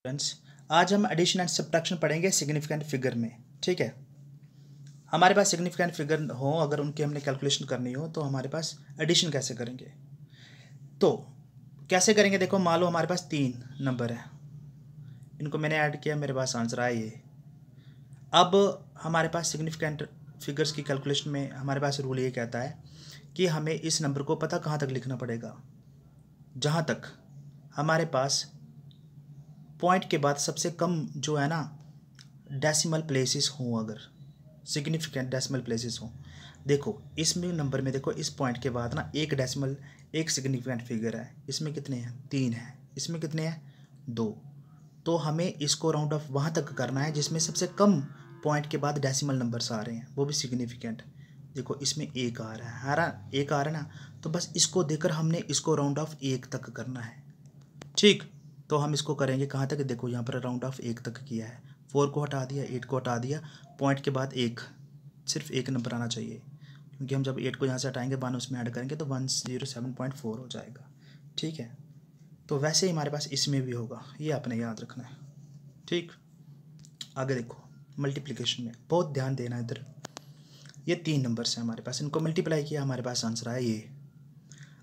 Friends, आज हम addition and subtraction पढ़ेंगे सिग्निफिकेंट फिगर में। ठीक है, हमारे पास सिग्निफिकेंट फिगर हो, अगर उनकी हमने कैलकुलेशन करनी हो तो हमारे पास एडिशन कैसे करेंगे। तो कैसे करेंगे, देखो मान लो हमारे पास 3 नंबर है, इनको मैंने ऐड किया, मेरे पास आंसर आया ये। अब हमारे पास सिग्निफिकेंट फिगर्स की कैलकुलेशन में हमारे पास रूल ये कहता है कि हमें इस नंबर को पता कहाँ तक लिखना पड़ेगा, जहाँ तक हमारे पास पॉइंट के बाद सबसे कम जो है ना डेसिमल प्लेसेस हों, अगर सिग्निफिकेंट डेसिमल प्लेसेस हों। देखो इसमें नंबर में देखो, इस पॉइंट के बाद ना एक डेसिमल, एक सिग्निफिकेंट फिगर है, इसमें कितने हैं 3 हैं, इसमें कितने हैं 2। तो हमें इसको राउंड ऑफ वहाँ तक करना है जिसमें सबसे कम पॉइंट के बाद डेसिमल नंबर्स आ रहे हैं, वो भी सिग्निफिकेंट। देखो इसमें 1 आ रहा है, एक आ रहा है ना, तो बस इसको देकर हमने इसको राउंड ऑफ 1 तक करना है। ठीक, तो हम इसको करेंगे कहाँ तक, देखो यहाँ पर राउंड ऑफ 1 तक किया है, 4 को हटा दिया, 8 को हटा दिया, पॉइंट के बाद सिर्फ एक नंबर आना चाहिए, क्योंकि हम जब 8 को यहाँ से हटाएंगे 1 उसमें ऐड करेंगे तो 107.4 हो जाएगा। ठीक है, तो वैसे ही हमारे पास इसमें भी होगा, ये आपने याद रखना है। ठीक, आगे देखो मल्टीप्लिकेशन में बहुत ध्यान देना है इधर। ये 3 नंबर्स हैं हमारे पास, इनको मल्टीप्लाई किया, हमारे पास आंसर आया ये।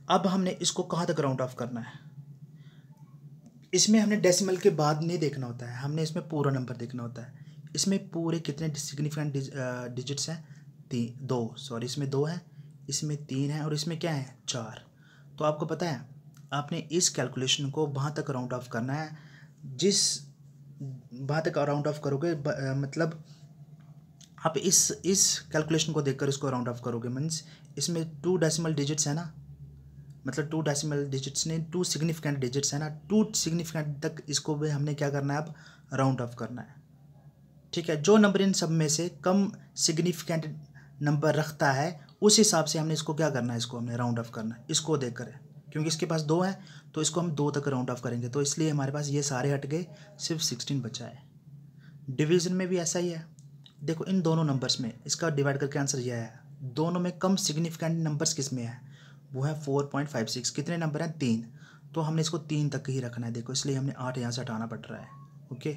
अब हमने इसको कहाँ तक राउंड ऑफ करना है, इसमें हमने डेसिमल के बाद नहीं देखना होता है, हमने इसमें पूरा नंबर देखना होता है। इसमें पूरे कितने सिग्निफिकेंट डिजिट्स हैं, 2, सॉरी इसमें 2 हैं, इसमें 3 हैं और इसमें क्या है 4। तो आपको पता है आपने इस कैलकुलेशन को वहाँ तक राउंड ऑफ करना है, जिस वहाँ तक राउंड ऑफ करोगे मतलब आप इस कैलकुलेशन को देखकर इसको राउंड ऑफ करोगे, मीन्स इसमें 2 डेसिमल डिजिट्स है ना, मतलब 2 डेसिमल डिजिट्स ने 2 सिग्निफिकेंट डिजिट्स है ना, 2 सिग्निफिकेंट तक इसको भी हमने क्या करना है, अब राउंड ऑफ करना है। ठीक है, जो नंबर इन सब में से कम सिग्निफिकेंट नंबर रखता है उस हिसाब से हमने इसको क्या करना है, इसको हमने राउंड ऑफ करना है, इसको देख कर, क्योंकि इसके पास 2 हैं तो इसको हम 2 तक राउंड ऑफ करेंगे, तो इसलिए हमारे पास ये सारे हट गए, सिर्फ 16 बचा है। डिवीज़न में भी ऐसा ही है, देखो इन दोनों नंबर्स में इसका डिवाइड करके आंसर यह है, दोनों में कम सिग्निफिकेंट नंबर्स किस में है, वो है 4.56। कितने नंबर हैं 3, तो हमने इसको 3 तक ही रखना है, देखो इसलिए हमने 8 यहाँ से हटाना पड़ रहा है। ओके,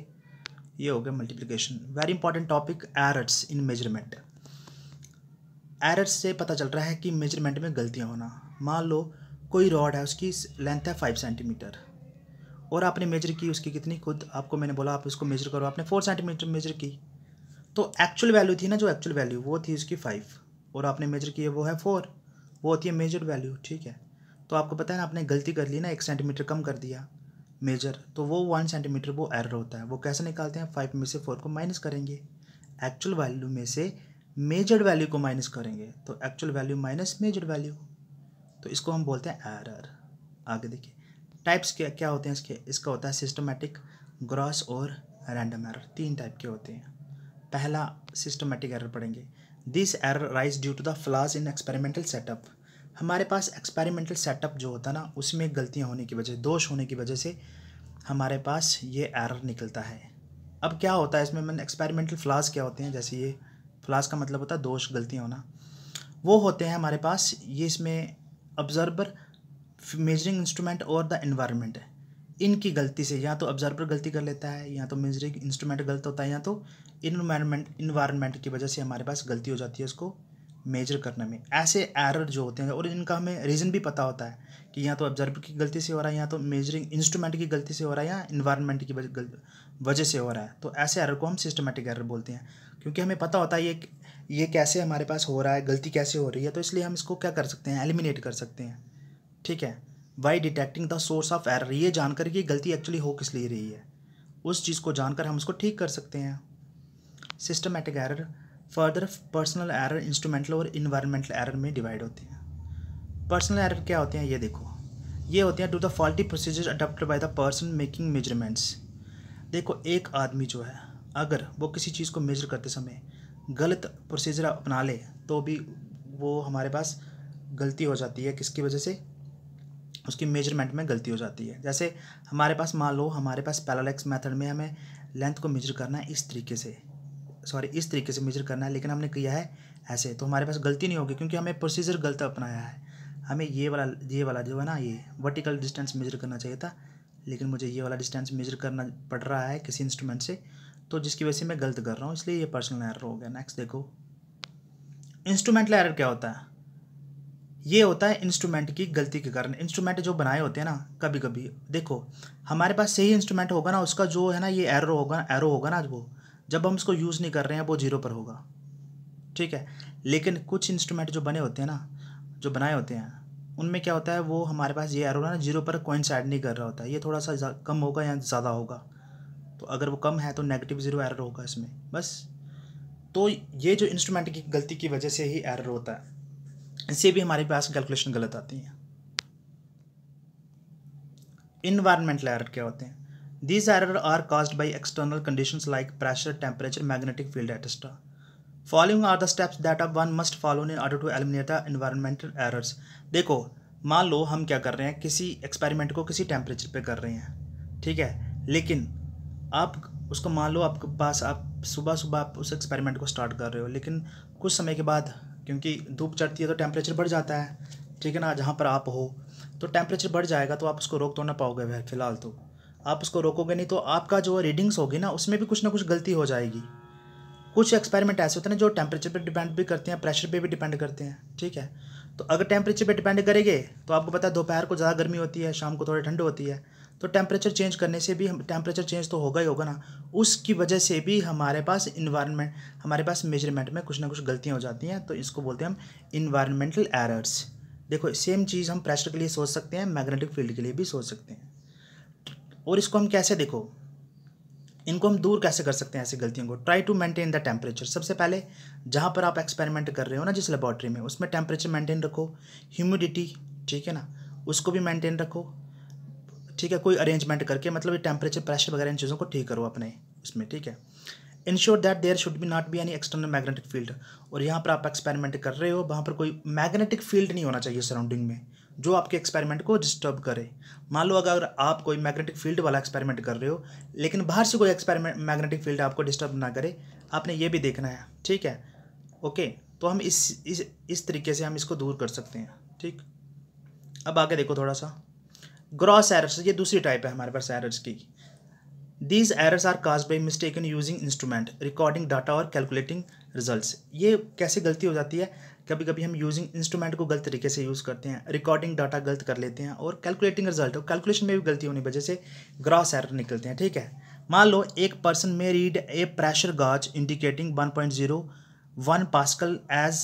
ये हो गया multiplication. Very important topic, errors in measurement. Errors से पता चल रहा है कि मेजरमेंट में गलतियाँ होना। मान लो कोई रॉड है, उसकी लेंथ है 5 सेंटीमीटर और आपने मेजर की उसकी कितनी, खुद आपको मैंने बोला आप उसको मेजर करो, आपने 4 सेंटीमीटर मेजर की, तो एक्चुअल वैल्यू थी ना, जो एक्चुअल वैल्यू वो थी उसकी 5 और आपने मेजर की है वो है 4, वो होती है मेजर वैल्यू। ठीक है, तो आपको पता है ना, आपने गलती कर ली ना, 1 सेंटीमीटर कम कर दिया मेजर, तो वो 1 सेंटीमीटर वो एरर होता है। वो कैसे निकालते हैं, 5 में से 4 को माइनस करेंगे, एक्चुअल वैल्यू में से मेजर्ड वैल्यू को माइनस करेंगे, तो actual value minus measured value, तो इसको हम बोलते हैं एरर। आगे देखिए टाइप्स क्या क्या होते हैं इसके, इसका होता है सिस्टमेटिक, ग्रॉस और रैंडम एरर। 3 टाइप के होते हैं। पहला सिस्टमेटिक एरर पढ़ेंगे, this error rise due to the flaws in experimental setup. हमारे पास एक्सपेरिमेंटल सेटअप जो होता है ना, उसमें गलतियां होने की वजह, दोष होने की वजह से हमारे पास ये एरर निकलता है। अब क्या होता है इसमें, मैंने एक्सपेरिमेंटल फ्लॉज क्या होते हैं, जैसे ये फ्लॉज का मतलब होता है दोष, गलतियाँ होना, वो होते हैं हमारे पास ये इसमें ऑब्जर्वर, मेजरिंग इंस्ट्रूमेंट और द एनवायरनमेंट है, इनकी गलती से या तो ऑब्जर्वर गलती कर लेता है, या तो मेजरिंग इंस्ट्रूमेंट गलत होता है, या तो इन्वायरमेंट की वजह से हमारे पास गलती हो जाती है उसको मेजर करने में। ऐसे एरर जो होते हैं, और इनका हमें रीज़न भी पता होता है कि या तो ऑब्जर्वर की गलती से हो रहा है, या तो मेजरिंग इंस्ट्रूमेंट की गलती से हो रहा है, या इन्वायरमेंट की वजह से हो रहा है। तो ऐसे एरर को हम सिस्टमेटिक एरर बोलते हैं, क्योंकि हमें पता होता है ये कैसे हमारे पास हो रहा है, गलती कैसे हो रही है, तो इसलिए हम इसको क्या कर सकते हैं, एलिमिनेट कर सकते हैं। ठीक है, by detecting the source of error, ये जानकर कि गलती एक्चुअली हो किस लिए रही है, उस चीज़ को जानकर हम उसको ठीक कर सकते हैं। Systematic error further personal error, instrumental और इन्वायरमेंटल एरर में डिवाइड होती हैं। पर्सनल एरर क्या होते हैं, ये देखो, ये होते हैं to the faulty procedure adopted by the person making measurements. देखो एक आदमी जो है, अगर वो किसी चीज़ को मेजर करते समय गलत प्रोसीजर अपना ले, तो भी वो हमारे पास गलती हो जाती है, किसकी वजह से, उसकी मेजरमेंट में गलती हो जाती है। जैसे हमारे पास मान लो हमारे पास पैरेलैक्स मेथड में हमें लेंथ को मेजर करना है इस तरीके से, इस तरीके से मेजर करना है, लेकिन हमने किया है ऐसे, तो हमारे पास गलती नहीं होगी, क्योंकि हमें प्रोसीजर गलत अपनाया है। हमें ये वाला जो है ना, ये वर्टिकल डिस्टेंस मेजर करना चाहिए था, लेकिन मुझे ये वाला डिस्टेंस मेजर करना पड़ रहा है किसी इंस्ट्रूमेंट से, तो जिसकी वजह से मैं गलत कर रहा हूँ, इसलिए ये पर्सनल एरर हो गया। नेक्स्ट देखो, इंस्ट्रूमेंटल एरर क्या होता है? ये होता है इंस्ट्रूमेंट की गलती के कारण। इंस्ट्रूमेंट जो बनाए होते हैं ना, कभी कभी देखो हमारे पास सही इंस्ट्रूमेंट होगा ना, उसका जो है ना ये एरो होगा ना, वो जब हम उसको यूज़ नहीं कर रहे हैं वो 0 पर होगा, ठीक है। लेकिन कुछ इंस्ट्रूमेंट जो बने होते हैं ना, जो बनाए होते हैं, उनमें क्या होता है, वो हमारे पास ये एरो ना 0 पर कोइंसाइड नहीं कर रहा होता है, ये थोड़ा सा कम होगा या ज़्यादा होगा। तो अगर वो कम है तो नेगेटिव 0 एरर होगा इसमें, बस। तो ये जो इंस्ट्रूमेंट की गलती की वजह से ही एरर होता है, इससे भी हमारे पास कैलकुलेशन गलत आती है। इन्वायरमेंटल एरर क्या होते हैं? These error are caused by external conditions like pressure, temperature, magnetic field etcetera. Following are the steps that one must follow in order to eliminate the environmental errors. देखो मान लो हम क्या कर रहे हैं, किसी एक्सपेरिमेंट को किसी टेम्परेचर पे कर रहे हैं, ठीक है, लेकिन आप उसको मान लो आपके पास, आप सुबह आप उस एक्सपेरिमेंट को स्टार्ट कर रहे हो, लेकिन कुछ समय के बाद क्योंकि धूप चढ़ती है तो टेम्परेचर बढ़ जाता है, ठीक है ना, जहाँ पर आप हो तो टेम्परेचर बढ़ जाएगा, तो आप उसको रोक तो ना पाओगे फिलहाल, तो आप उसको रोकोगे नहीं, तो आपका जो रीडिंग्स होगी ना उसमें भी कुछ ना कुछ गलती हो जाएगी। कुछ एक्सपेरिमेंट ऐसे होते हैं ना जो टेम्परेचर पे डिपेंड भी करते हैं, प्रेशर पे भी डिपेंड करते हैं, ठीक है। तो अगर टेम्परेचर पे डिपेंड करेंगे तो आपको पता है दोपहर को ज़्यादा गर्मी होती है, शाम को थोड़ी ठंड होती है, तो टेम्परेचर चेंज करने से भी टेम्परेचर चेंज तो होगा ही होगा ना, उसकी वजह से भी हमारे पास हमारे पास मेजरमेंट में कुछ ना कुछ गलतियाँ हो जाती हैं, तो इसको बोलते हैं हम इन्वायरमेंटल एरर्स। देखो सेम चीज़ हम प्रेशर के लिए सोच सकते हैं, मैग्नेटिक फील्ड के लिए भी सोच सकते हैं। और इसको हम कैसे, देखो इनको हम दूर कैसे कर सकते हैं ऐसी गलतियों को? Try to maintain the temperature. सबसे पहले जहाँ पर आप एक्सपेरिमेंट कर रहे हो ना, जिस लेबॉर्ट्री में, उसमें टेम्परेचर मेंटेन रखो, ह्यूमिडिटी, ठीक है ना, उसको भी मेंटेन रखो, ठीक है, कोई अरेंजमेंट करके, मतलब ये टेम्परेचर, प्रेशर वगैरह इन चीज़ों को ठीक करो अपने इसमें, ठीक है। Ensure that there should be not be any external magnetic field. और यहाँ पर आप एक्सपेरिमेंट कर रहे हो, वहाँ पर कोई मैग्नेटिक फील्ड नहीं होना चाहिए सराउंडिंग में जो आपके एक्सपेरिमेंट को डिस्टर्ब करे। मान लो अगर आप कोई मैग्नेटिक फील्ड वाला एक्सपेरिमेंट कर रहे हो, लेकिन बाहर से कोई एक्सपेरिमेंट मैग्नेटिक फील्ड आपको डिस्टर्ब ना करे, आपने ये भी देखना है, ठीक है, ओके। तो हम इस तरीके से हम इसको दूर कर सकते हैं, ठीक। अब आगे देखो थोड़ा सा, ग्रॉस एरर्स, ये दूसरी टाइप है हमारे पास एरर्स की। These errors are caused by mistaken using instrument, recording data और calculating results। ये कैसे गलती हो जाती है? कभी कभी हम यूजिंग इंस्ट्रूमेंट को गलत तरीके से यूज़ करते हैं, रिकॉर्डिंग डाटा गलत कर लेते हैं, और कैलकुलेटिंग रिजल्ट, और कैलकुलेशन में भी गलती होने की वजह से ग्रॉस एरर निकलते हैं, ठीक है। मान लो एक person may read a pressure gauge indicating 1.01 pascal as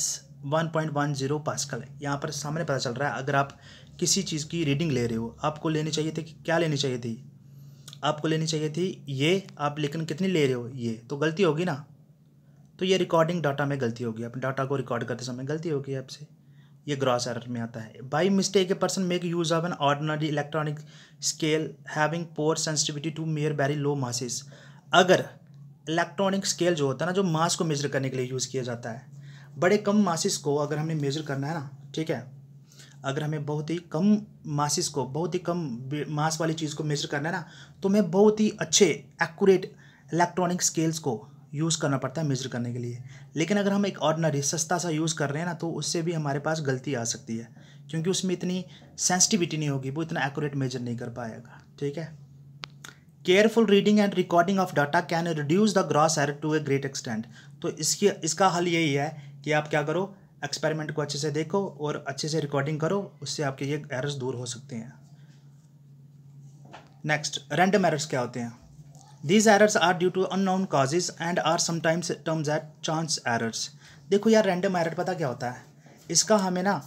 1.10 pascal. यहाँ पर सामने पता चल रहा है, अगर आप किसी चीज़ की रीडिंग ले रहे हो, आपको लेनी चाहिए थी, क्या लेनी चाहिए थी, आपको लेनी चाहिए थी ये, आप लेकिन कितनी ले रहे हो, ये तो गलती होगी ना। तो ये रिकॉर्डिंग डाटा में गलती होगी, अपने डाटा को रिकॉर्ड करते समय गलती होगी आपसे, ये ग्रॉस एरर में आता है। By mistake a person make use of an ordinary electronic scale having poor sensitivity to measure very low masses. अगर इलेक्ट्रॉनिक स्केल जो होता है ना, जो मास को मेजर करने के लिए यूज़ किया जाता है, बड़े कम मासेस को अगर हमें मेजर करना है ना, ठीक है, अगर हमें बहुत ही कम मासिस को, बहुत ही कम मास वाली चीज़ को मेजर करना है ना, तो हमें बहुत ही अच्छे एक्यूरेट इलेक्ट्रॉनिक स्केल्स को यूज़ करना पड़ता है मेजर करने के लिए। लेकिन अगर हम एक ऑर्डिनरी सस्ता सा यूज़ कर रहे हैं ना, तो उससे भी हमारे पास गलती आ सकती है, क्योंकि उसमें इतनी सेंसिटिविटी नहीं होगी, वो इतना एक्यूरेट मेजर नहीं कर पाएगा, ठीक है। Careful reading and recording of data can reduce the gross error to a great extent. तो इसका हल यही है कि आप क्या करो, एक्सपेरिमेंट को अच्छे से देखो और अच्छे से रिकॉर्डिंग करो, उससे आपके ये एरर्स दूर हो सकते हैं। नेक्स्ट, रैंडम एरर्स क्या होते हैं? These errors are due to unknown causes and are sometimes terms at chance errors. देखो यार, रैंडम एरर पता क्या होता है, इसका हमें ना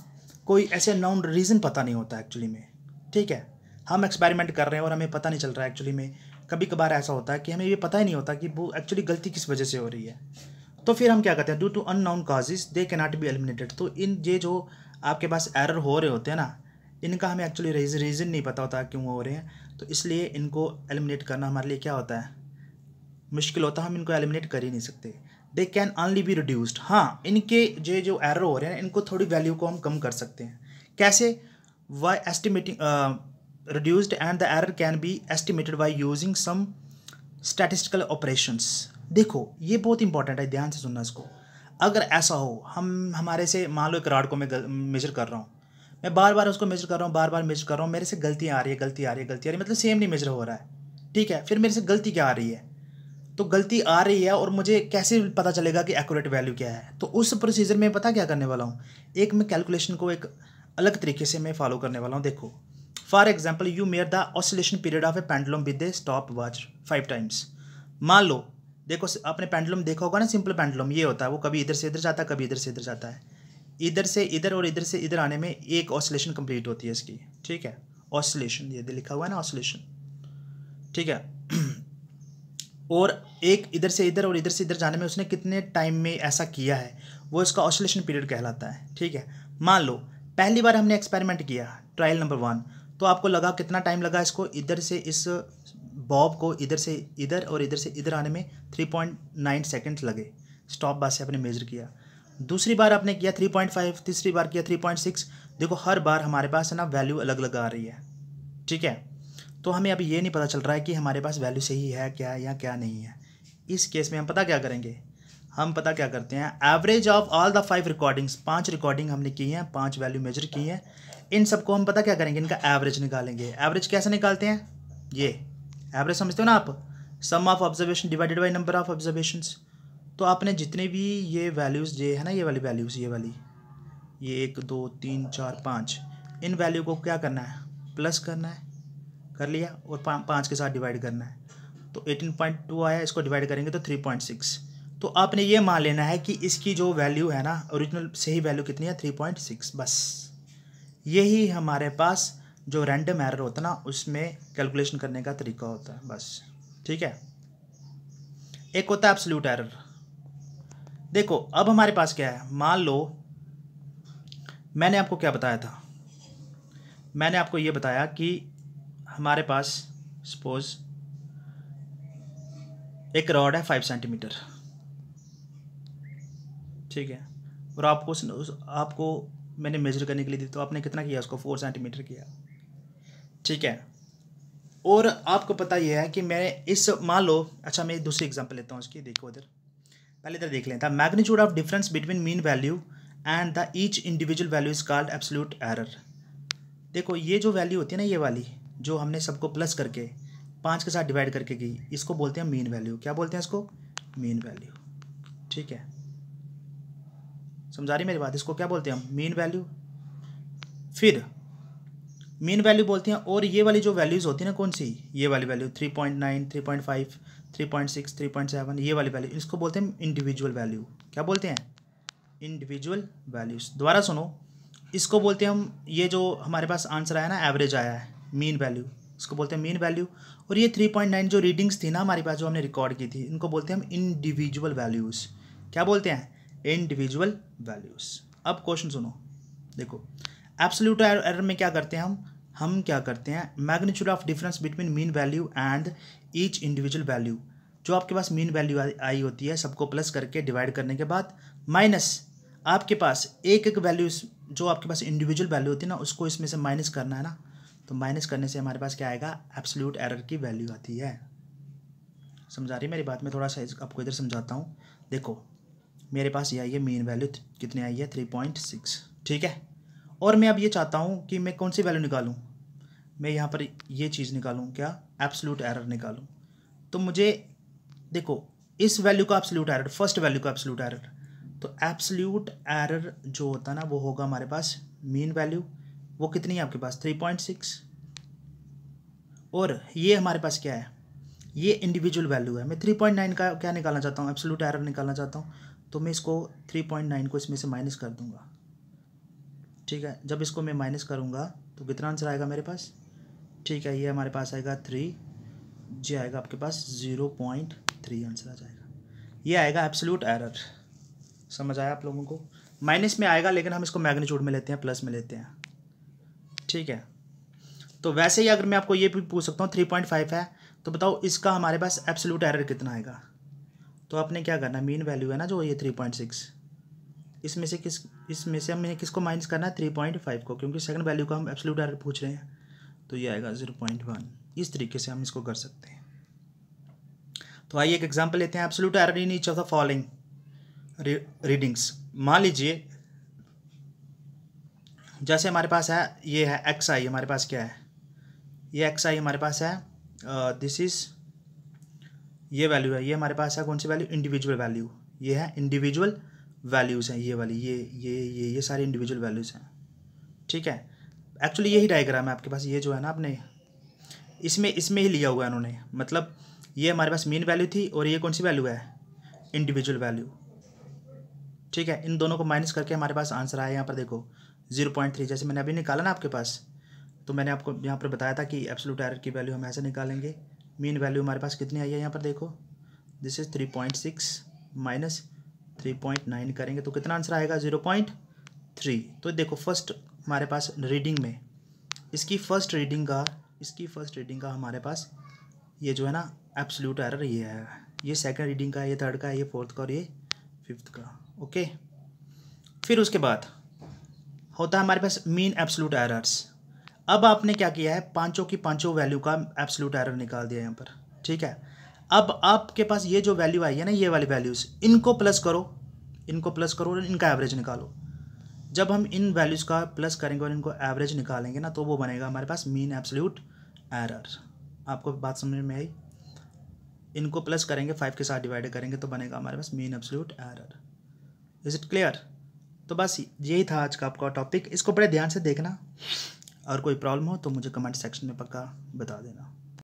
कोई ऐसे नोन रीज़न पता नहीं होता एक्चुअली में, ठीक है। हम एक्सपेरिमेंट कर रहे हैं और हमें पता नहीं चल रहा है एक्चुअली में। कभी कभार ऐसा होता है कि हमें ये पता ही नहीं होता कि वो एक्चुअली गलती किस वजह से हो रही है, तो फिर हम क्या करते हैं, due to unknown causes they can not be eliminated. तो ये जो आपके पास एरर हो रहे होते हैं ना, इनका हमें एक्चुअली रीज़न नहीं पता होता क्यों हो रहे हैं, तो इसलिए इनको एलिमिनेट करना हमारे लिए क्या होता है, मुश्किल होता है, हम इनको एलिमिनेट कर ही नहीं सकते। They can only be reduced. हाँ, इनके जो एरर हो रहे हैं, इनको थोड़ी वैल्यू को हम कम कर सकते हैं। कैसे? By estimating reduced and the error can be estimated by using some statistical operations। देखो ये बहुत इंपॉर्टेंट है, ध्यान से सुनना इसको। अगर ऐसा हो, हमारे से मान लो एक रॉड को मैं मेजर कर रहा हूँ, मैं बार बार उसको मेजर कर रहा हूँ, बार बार मेजर कर रहा हूँ, मेरे से गलतियाँ आ रही है, गलती आ रही है, गलती आ रही है, मतलब सेम नहीं मेजर हो रहा है, ठीक है। फिर मेरे से गलती क्या आ रही है, तो गलती आ रही है और मुझे कैसे पता चलेगा कि एक्यूरेट वैल्यू क्या है। तो उस प्रोसीजर में पता क्या करने वाला हूँ, एक मैं कैलकुलेशन को एक अलग तरीके से मैं फॉलो करने वाला हूँ। देखो for example you mayor the oscillation period of A pendulum with A stop watch 5 times. मान लो, देखो आपने पेंडुलम देखा होगा ना, सिंपल पेंडुलम ये होता है, वो कभी इधर से इधर जाता है, कभी इधर से इधर जाता है, इधर से इधर और इधर से इधर आने में एक ऑसिलेशन कंप्लीट होती है इसकी, ठीक है। ऑसिलेशन ये लिखा हुआ है ना, ऑसिलेशन, ठीक है। और एक इधर से इधर और इधर से इधर जाने में उसने कितने टाइम में ऐसा किया है, वो इसका ऑसिलेशन पीरियड कहलाता है, ठीक है। मान लो पहली बार हमने एक्सपेरिमेंट किया, ट्रायल नंबर 1, तो आपको लगा कितना टाइम लगा इसको इधर से इस बॉब को इधर से इधर और इधर से इधर आने में 3.9 सेकेंड्स लगे। स्टॉप बार से आपने मेजर किया। दूसरी बार आपने किया 3.5, तीसरी बार किया 3.6। देखो हर बार हमारे पास है ना वैल्यू अलग अलग आ रही है, ठीक है। तो हमें अभी ये नहीं पता चल रहा है कि हमारे पास वैल्यू सही है क्या या क्या नहीं है। इस केस में हम पता क्या करेंगे, हम पता क्या करते हैं, average of all the 5 recordings, 5 recording हमने की हैं, 5 वैल्यू मेजर की हैं, इन सबको हम पता क्या करेंगे, इनका एवरेज निकालेंगे। एवरेज कैसे निकालते हैं, ये एवरेज समझते हो ना आप, sum of observation divided by number of observations. तो आपने जितने भी ये वैल्यूज़ ये है ना, ये वाली वैल्यूज़, ये वाली, ये 1 2 3 4 5, इन वैल्यू को क्या करना है, प्लस करना है, कर लिया, और 5 के साथ डिवाइड करना है, तो 18.2 आया, इसको डिवाइड करेंगे तो 3.6। तो आपने ये मान लेना है कि इसकी जो वैल्यू है ना, ओरिजिनल सही वैल्यू कितनी है, 3.6। बस यही हमारे पास जो रैंडम एरर होता है ना, उसमें कैलकुलेशन करने का तरीका होता है, बस, ठीक है। एक होता है एब्सोल्यूट एरर। देखो अब हमारे पास क्या है, मान लो मैंने आपको क्या बताया था, मैंने आपको ये बताया कि हमारे पास सपोज एक रॉड है 5 सेंटीमीटर, ठीक है, और आपको मैंने मेजर करने के लिए दी, तो आपने कितना किया उसको, 4 सेंटीमीटर किया, ठीक है। और आपको पता यह है कि मैं इस, मान लो, अच्छा मैं दूसरी एग्जांपल लेता हूँ उसकी, देखो इधर, पहले इधर देख लें, the magnitude of difference between mean value and the each individual value is called absolute error. देखो ये जो वैल्यू होती है ना, ये वाली जो हमने सबको प्लस करके 5 के साथ डिवाइड करके की, इसको बोलते हैं मीन वैल्यू। क्या बोलते हैं इसको, मीन वैल्यू, ठीक है। समझा रही मेरी बात, इसको क्या बोलते हैं हम, मीन वैल्यू। फिर मीन वैल्यू बोलते हैं, और ये वाली जो वैल्यूज़ होती है ना, कौन सी, ये वाली वैल्यू 3.9 3.5 3.6 3.7, ये वाली वैल्यू, इसको बोलते हैं इंडिविजुअल वैल्यू। क्या बोलते हैं, इंडिविजुअल वैल्यूज़। दोबारा सुनो, इसको बोलते हैं हम, ये जो हमारे पास आंसर आया ना, एवरेज आया है, मीन वैल्यू, इसको बोलते हैं मीन वैल्यू। और ये 3.9 जो रीडिंग्स थी ना हमारे पास, जो हमने रिकॉर्ड की थी, इनको बोलते हैं हम इंडिविजुअल वैल्यूज़। क्या बोलते हैं, इंडिविजुअल वैल्यूज़। अब क्वेश्चन सुनो, देखो एब्सोल्यूट एरर में क्या करते हैं हम क्या करते हैं, magnitude of difference between mean value and each individual value, जो आपके पास मीन वैल्यू आई होती है, सबको प्लस करके डिवाइड करने के बाद, माइनस आपके पास एक एक वैल्यू, जो आपके पास इंडिविजुअल वैल्यू होती है ना, उसको इसमें से माइनस करना है ना, तो माइनस करने से हमारे पास क्या आएगा, एब्सोल्यूट एरर की वैल्यू आती है। समझा रही मेरी बात, में थोड़ा सा आपको इधर समझाता हूँ। देखो मेरे पास ये आई है मीन वैल्यू, कितनी आई है, 3.6, ठीक है। और मैं अब ये चाहता हूँ कि मैं कौन सी वैल्यू निकालूँ, मैं यहाँ पर ये चीज़ निकालूँ, क्या, एब्सोल्यूट एरर निकालूँ। तो मुझे देखो इस वैल्यू का एब्सोल्यूट एरर, फर्स्ट वैल्यू का एब्सोल्यूट एरर, तो एब्सोल्यूट एरर जो होता है ना, वो होगा हमारे पास मीन वैल्यू, वो कितनी है आपके पास, 3.6, और ये हमारे पास क्या है, ये इंडिविजुअल वैल्यू है। मैं 3.9 का क्या निकालना चाहता हूँ, एब्सोल्यूट एरर निकालना चाहता हूँ, तो मैं इसको 3.9 को इसमें से माइनस कर दूंगा, ठीक है। जब इसको मैं माइनस करूँगा तो कितना आंसर आएगा मेरे पास, ठीक है, ये हमारे पास आएगा 3, जी आएगा आपके पास 0.3 आंसर आ जाएगा। ये आएगा एब्सोल्यूट एरर। समझ आया आप लोगों को, माइनस में आएगा, लेकिन हम इसको मैग्नीट्यूड में लेते हैं, प्लस में लेते हैं, ठीक है। तो वैसे ही अगर मैं आपको ये भी पूछ सकता हूँ 3.5 है, तो बताओ इसका हमारे पास एब्सोल्यूट एरर कितना आएगा। तो आपने क्या करना है, मीन वैल्यू है ना जो ये 3.6, इसमें से हमें किसको माइनस करना है, 3.5 को, क्योंकि सेकंड वैल्यू का हम एब्सोल्यूट एरर पूछ रहे हैं, तो ये आएगा 0.1। इस तरीके से हम इसको कर सकते हैं। तो आइए एक एग्जांपल लेते हैं, absolute error in each of the following readings. मान लीजिए जैसे हमारे पास है, ये है एक्स आई, हमारे पास क्या है, ये एक्स आई हमारे पास है, दिस इज़, ये वैल्यू है, ये हमारे पास है कौन सी वैल्यू, इंडिविजुअल वैल्यू, ये है इंडिविजुअल वैल्यूज़ हैं, ये वाली, ये सारी इंडिविजुअल वैल्यूज़ हैं, ठीक है। एक्चुअली यही डायग्राम है आपके पास, ये जो है ना आपने इसमें ही लिया हुआ है उन्होंने, मतलब ये हमारे पास मीन वैल्यू थी और ये कौन सी वैल्यू है, इंडिविजुअल वैल्यू, ठीक है। इन दोनों को माइनस करके हमारे पास आंसर आया यहाँ पर देखो 0.3, जैसे मैंने अभी निकाला ना आपके पास, तो मैंने आपको यहाँ पर बताया था कि एब्सोल्यूट एरर की वैल्यू हम ऐसे निकालेंगे। मीन वैल्यू हमारे पास कितनी आई है यहाँ पर देखो, दिस इज 3.6 माइनस 3.9 करेंगे तो कितना आंसर आएगा 0.3। तो देखो फर्स्ट हमारे पास रीडिंग में इसकी फर्स्ट रीडिंग का हमारे पास ये जो है ना एब्सोल्यूट एरर ये है, ये सेकंड रीडिंग का, ये थर्ड का, ये फोर्थ का और ये फिफ्थ का, ओके। फिर उसके बाद होता है हमारे पास मीन एब्सोल्यूट एरर्स। अब आपने क्या किया है, पांचों की पांचों वैल्यू का एब्सोल्यूट एरर निकाल दिया यहाँ पर, ठीक है। अब आपके पास ये जो वैल्यू आई है ना, ये वाली वैल्यूज़, इनको प्लस करो और इनका एवरेज निकालो। जब हम इन वैल्यूज़ का प्लस करेंगे और इनको एवरेज निकालेंगे ना, तो वो बनेगा हमारे पास मीन एब्सोल्यूट एरर। आपको बात समझ में आई, इनको प्लस करेंगे 5 के साथ डिवाइड करेंगे तो बनेगा हमारे पास mean absolute error. Is it clear? तो बस यही था आज का आपका टॉपिक, इसको बड़े ध्यान से देखना, और कोई प्रॉब्लम हो तो मुझे कमेंट सेक्शन में पक्का बता देना।